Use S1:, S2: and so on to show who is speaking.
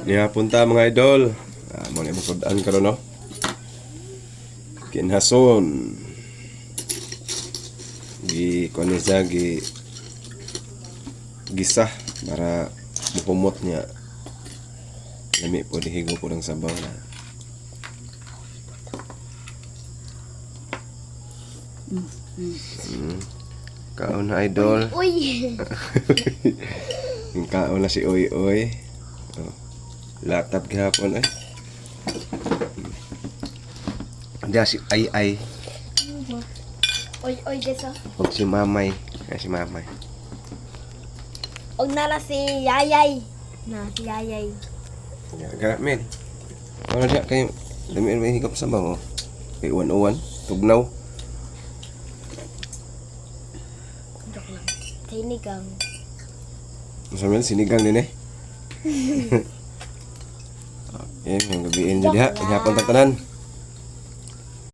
S1: Niya punta mga idol. Mo ni masud-an karon no. Kinhason. Kuno siya gisa para mukumot niya. Lami po dihigo po ng sabaw na. Kaon na idol.
S2: Uy.
S1: Yung kaon na si Oy Oy. Oh. Latap gihapon eh. Diya si Ay Ay.
S2: Oy desa.
S1: O si Mamay. Si Mamay.
S2: Og nala si Yayay. Na si Yayay.
S1: Gamit. Ano diya kayo? Dami may higop sa bawo. Kay uwan-uwan, tugnaw.
S2: Joke lang. Sinigang.
S1: Masamil sinigang din eh. Okay, ang gabiin dyan diha. Hapon tagtanan.